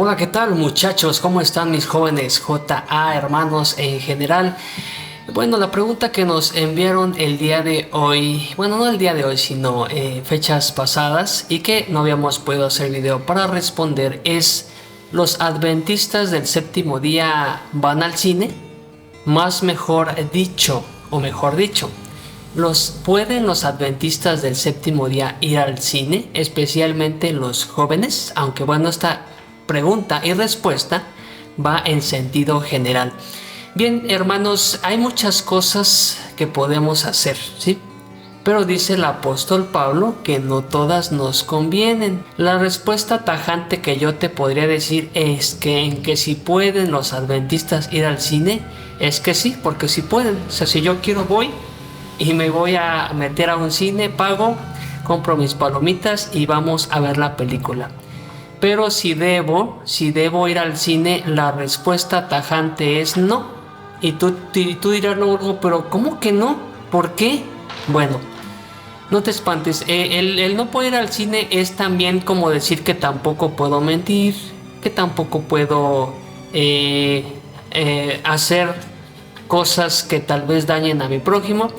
Hola, ¿qué tal muchachos? ¿Cómo están mis jóvenes JA hermanos en general? Bueno, la pregunta que nos enviaron el día de hoy, bueno, no el día de hoy, sino fechas pasadas y que no habíamos podido hacer video para responder es: ¿los adventistas del séptimo día van al cine? Más mejor dicho, o mejor dicho, ¿pueden los adventistas del séptimo día ir al cine? Especialmente los jóvenes, aunque bueno, esta pregunta y respuesta va en sentido general. Bien, hermanos, hay muchas cosas que podemos hacer, ¿sí? Pero dice el apóstol Pablo que no todas nos convienen. La respuesta tajante que yo te podría decir es que en que si pueden los adventistas ir al cine, es que sí, porque si pueden. O sea, si yo quiero voy y me voy a meter a un cine, pago, compro mis palomitas y vamos a ver la película. Pero si debo ir al cine, la respuesta tajante es no. Y tú dirás luego, pero ¿cómo que no? ¿Por qué? Bueno, no te espantes. El no poder ir al cine es también como decir que tampoco puedo mentir, que tampoco puedo hacer cosas que tal vez dañen a mi prójimo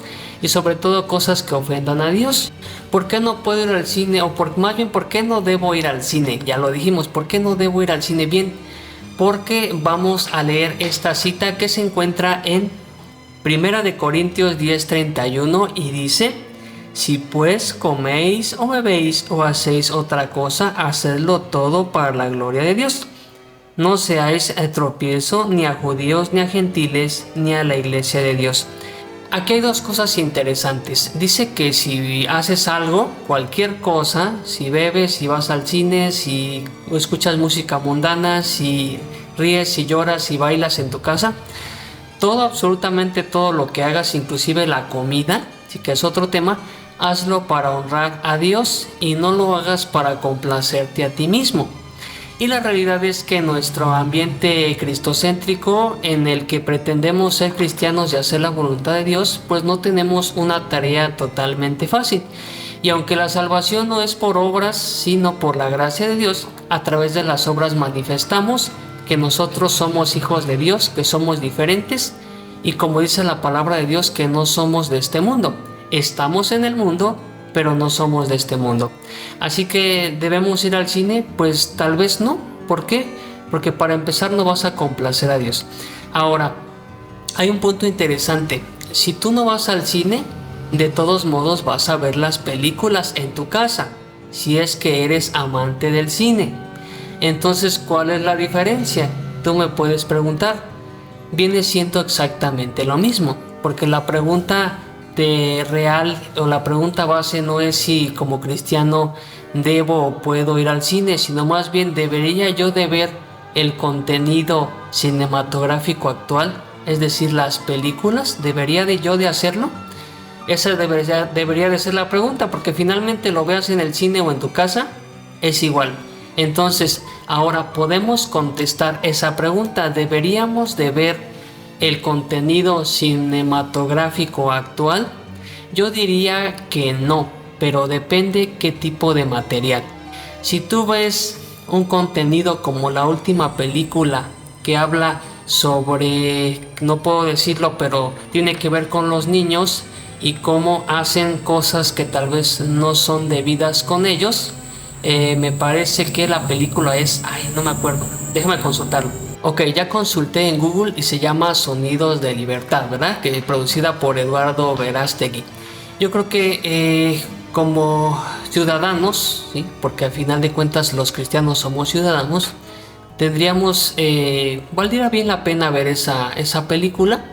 y sobre todo cosas que ofendan a Dios. ¿Por qué no puedo ir al cine? Más bien, ¿por qué no debo ir al cine? Ya lo dijimos, ¿por qué no debo ir al cine? Bien, porque vamos a leer esta cita que se encuentra en 1 Corintios 10:31 y dice: si pues coméis o bebéis o hacéis otra cosa, hacedlo todo para la gloria de Dios. No seáis tropiezo ni a judíos ni a gentiles ni a la iglesia de Dios. Aquí hay dos cosas interesantes. Dice que si haces algo, cualquier cosa, si bebes, si vas al cine, si escuchas música mundana, si ríes, si lloras, si bailas en tu casa, todo, absolutamente todo lo que hagas, inclusive la comida, sí que es otro tema, hazlo para honrar a Dios y no lo hagas para complacerte a ti mismo. Y la realidad es que nuestro ambiente cristocéntrico, en el que pretendemos ser cristianos y hacer la voluntad de Dios, pues no tenemos una tarea totalmente fácil. Y aunque la salvación no es por obras, sino por la gracia de Dios, a través de las obras manifestamos que nosotros somos hijos de Dios, que somos diferentes y, como dice la palabra de Dios, que no somos de este mundo. Estamos en el mundo, pero no somos de este mundo. Así que debemos ir al cine, pues tal vez no. ¿Por qué? Porque para empezar no vas a complacer a Dios. Ahora, hay un punto interesante. Si tú no vas al cine, de todos modos vas a ver las películas en tu casa, si es que eres amante del cine. Entonces, ¿cuál es la diferencia? Tú me puedes preguntar. Viene siendo exactamente lo mismo, porque la pregunta real o la pregunta base no es si como cristiano debo o puedo ir al cine, sino más bien debería yo de ver el contenido cinematográfico actual, es decir, las películas. ¿Debería de yo de hacerlo? Esa debería de ser la pregunta, porque finalmente lo veas en el cine o en tu casa, es igual. Entonces, ahora podemos contestar esa pregunta: ¿deberíamos de ver el contenido cinematográfico actual? Yo diría que no, pero depende qué tipo de material. Si tú ves un contenido como la última película que habla sobre, no puedo decirlo, pero tiene que ver con los niños y cómo hacen cosas que tal vez no son debidas con ellos, me parece que la película es, no me acuerdo, déjame consultarlo. Ok, ya consulté en Google y se llama Sonidos de Libertad, ¿verdad? Que es producida por Eduardo Verástegui. Yo creo que como ciudadanos, ¿sí? Porque al final de cuentas los cristianos somos ciudadanos, valdría bien la pena ver esa película,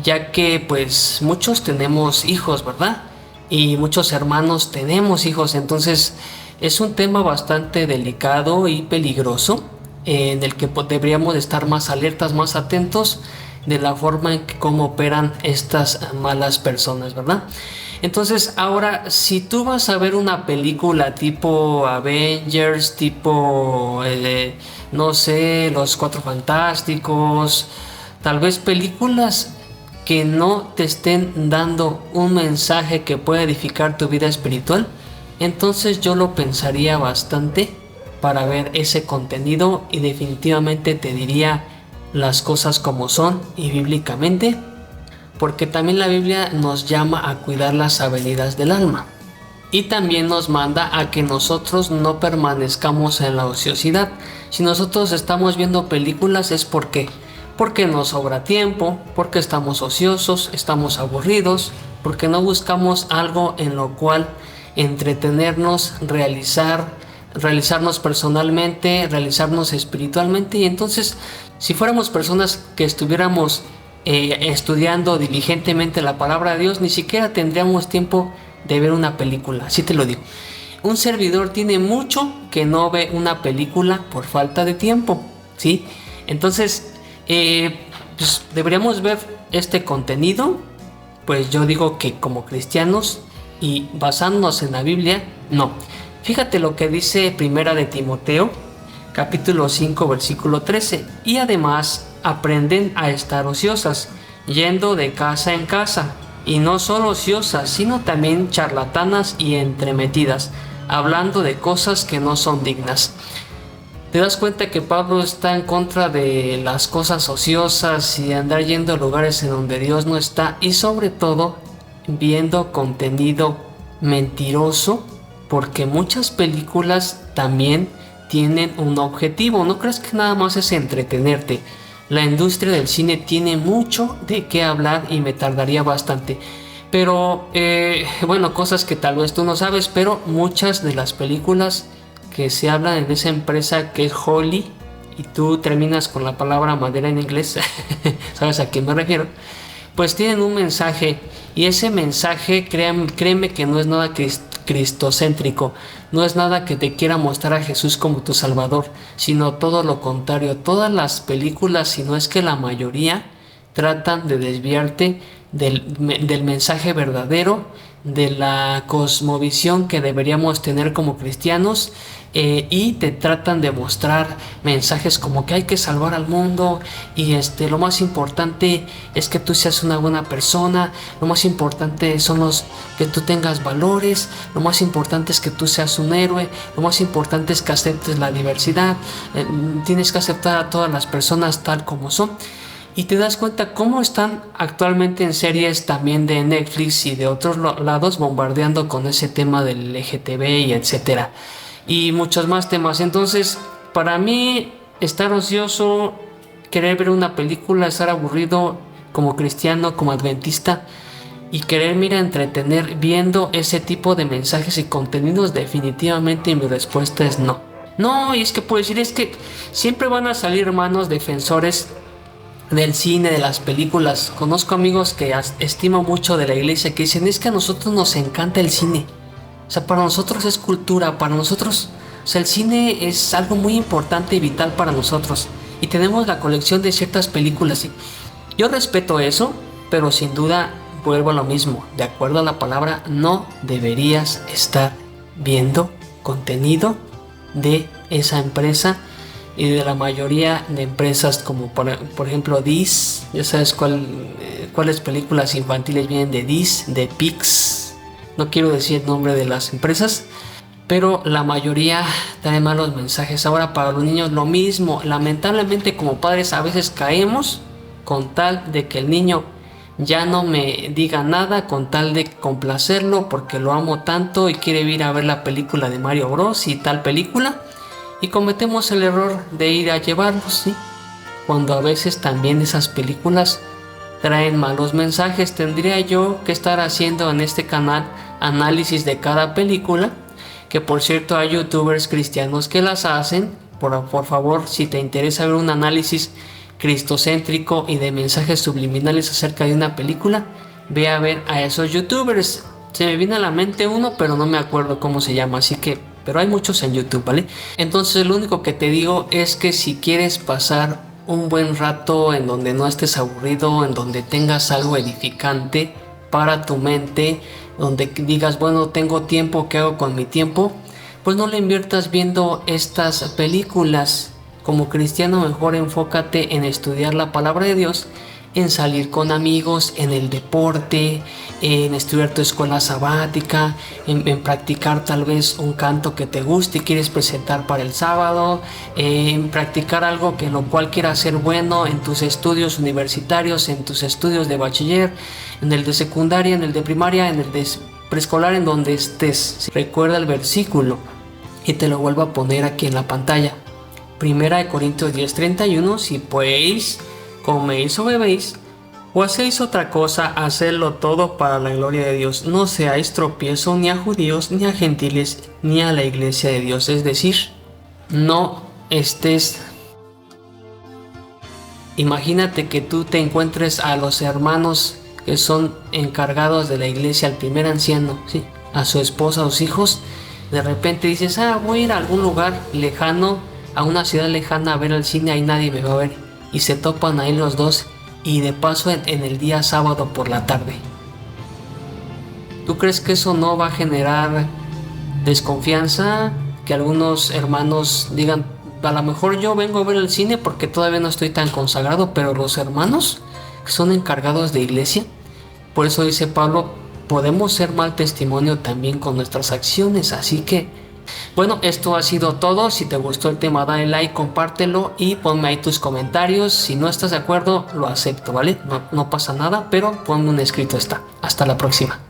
ya que pues muchos tenemos hijos, ¿verdad? Y muchos hermanos tenemos hijos, entonces es un tema bastante delicado y peligroso, en el que deberíamos estar más alertas, más atentos de la forma en que cómo operan estas malas personas, ¿verdad? Entonces, ahora, si tú vas a ver una película tipo Avengers, tipo, no sé, Los Cuatro Fantásticos, tal vez películas que no te estén dando un mensaje que pueda edificar tu vida espiritual, entonces yo lo pensaría bastante para ver ese contenido y definitivamente te diría las cosas como son y bíblicamente, porque también la Biblia nos llama a cuidar las avenidas del alma y también nos manda a que nosotros no permanezcamos en la ociosidad. Si nosotros estamos viendo películas es porque nos sobra tiempo, porque estamos ociosos, estamos aburridos, porque no buscamos algo en lo cual entretenernos, realizarnos personalmente, realizarnos espiritualmente. Y entonces, si fuéramos personas que estuviéramos estudiando diligentemente la palabra de Dios, ni siquiera tendríamos tiempo de ver una película, así te lo digo. Un servidor tiene mucho que no ve una película por falta de tiempo, ¿sí? Entonces, pues deberíamos ver este contenido. Pues yo digo que como cristianos y basándonos en la Biblia, no. Fíjate lo que dice Primera de Timoteo, capítulo 5, versículo 13. Y además aprenden a estar ociosas, yendo de casa en casa, y no solo ociosas, sino también charlatanas y entremetidas, hablando de cosas que no son dignas. Te das cuenta que Pablo está en contra de las cosas ociosas y andar yendo a lugares en donde Dios no está, y sobre todo viendo contenido mentiroso, porque muchas películas también tienen un objetivo. No creas que nada más es entretenerte. La industria del cine tiene mucho de qué hablar y me tardaría bastante. Pero, bueno, cosas que tal vez tú no sabes, pero muchas de las películas que se hablan en esa empresa que es Holly, y tú terminas con la palabra madera en inglés, ¿sabes a qué me refiero? Pues tienen un mensaje, y ese mensaje, créeme que no es nada cristocéntrico, no es nada que te quiera mostrar a Jesús como tu Salvador, sino todo lo contrario. Todas las películas, si no es que la mayoría, tratan de desviarte del mensaje verdadero, de la cosmovisión que deberíamos tener como cristianos, y te tratan de mostrar mensajes como que hay que salvar al mundo, y lo más importante es que tú seas una buena persona, lo más importante son que tú tengas valores, lo más importante es que tú seas un héroe, lo más importante es que aceptes la diversidad, tienes que aceptar a todas las personas tal como son. Y te das cuenta cómo están actualmente en series también de Netflix y de otros lados bombardeando con ese tema del LGTB y etcétera, y muchos más temas. Entonces, para mí, estar ocioso, querer ver una película, estar aburrido como cristiano, como adventista, y querer, entretener viendo ese tipo de mensajes y contenidos, definitivamente mi respuesta es no. No, y es que puedo decir, es que siempre van a salir hermanos defensores del cine, de las películas. Conozco amigos que estimo mucho de la iglesia que dicen, es que a nosotros nos encanta el cine. O sea, para nosotros es cultura, para nosotros, o sea, el cine es algo muy importante y vital para nosotros. Y tenemos la colección de ciertas películas. Y yo respeto eso, pero sin duda vuelvo a lo mismo. De acuerdo a la palabra, no deberías estar viendo contenido de esa empresa y de la mayoría de empresas, como por ejemplo Dis. Ya sabes cuáles películas infantiles vienen de Dis, de Pix. No quiero decir el nombre de las empresas, pero la mayoría trae malos mensajes. Ahora para los niños lo mismo. Lamentablemente como padres a veces caemos con tal de que el niño ya no me diga nada, con tal de complacerlo porque lo amo tanto y quiere ir a ver la película de Mario Bros y tal película. Y cometemos el error de ir a llevarlos, ¿sí? Cuando a veces también esas películas traen malos mensajes. Tendría yo que estar haciendo en este canal análisis de cada película, que por cierto hay youtubers cristianos que las hacen. Por favor, si te interesa ver un análisis cristocéntrico y de mensajes subliminales acerca de una película, ve a ver a esos youtubers. Se me viene a la mente uno, pero no me acuerdo cómo se llama, así que... pero hay muchos en YouTube, ¿vale? Entonces lo único que te digo es que si quieres pasar un buen rato en donde no estés aburrido, en donde tengas algo edificante para tu mente, donde digas, bueno, tengo tiempo, ¿qué hago con mi tiempo? Pues no le inviertas viendo estas películas. Como cristiano, mejor enfócate en estudiar la palabra de Dios, en salir con amigos, en el deporte, en estudiar tu escuela sabática, en practicar tal vez un canto que te guste y quieres presentar para el sábado, en practicar algo que en lo cual quieras ser bueno en tus estudios universitarios, en tus estudios de bachiller, en el de secundaria, en el de primaria, en el de preescolar, en donde estés. Recuerda el versículo y te lo vuelvo a poner aquí en la pantalla. Primera de Corintios 10:31, si pues coméis o bebéis o hacéis otra cosa, hacedlo todo para la gloria de Dios. No seáis tropiezo ni a judíos, ni a gentiles, ni a la iglesia de Dios. Es decir, no estés... Imagínate que tú te encuentres a los hermanos que son encargados de la iglesia, al primer anciano, ¿sí?, a su esposa, a sus hijos. De repente dices, voy a ir a algún lugar lejano, a una ciudad lejana a ver el cine, ahí nadie me va a ver. Y se topan ahí los dos, y de paso en el día sábado por la tarde. ¿Tú crees que eso no va a generar desconfianza? Que algunos hermanos digan, a lo mejor yo vengo a ver el cine porque todavía no estoy tan consagrado, pero los hermanos que son encargados de iglesia. Por eso dice Pablo, podemos ser mal testimonio también con nuestras acciones. Así que, bueno, esto ha sido todo. Si te gustó el tema, dale like, compártelo y ponme ahí tus comentarios. Si no estás de acuerdo, lo acepto, ¿vale? No pasa nada, pero ponme un escrito. Hasta la próxima.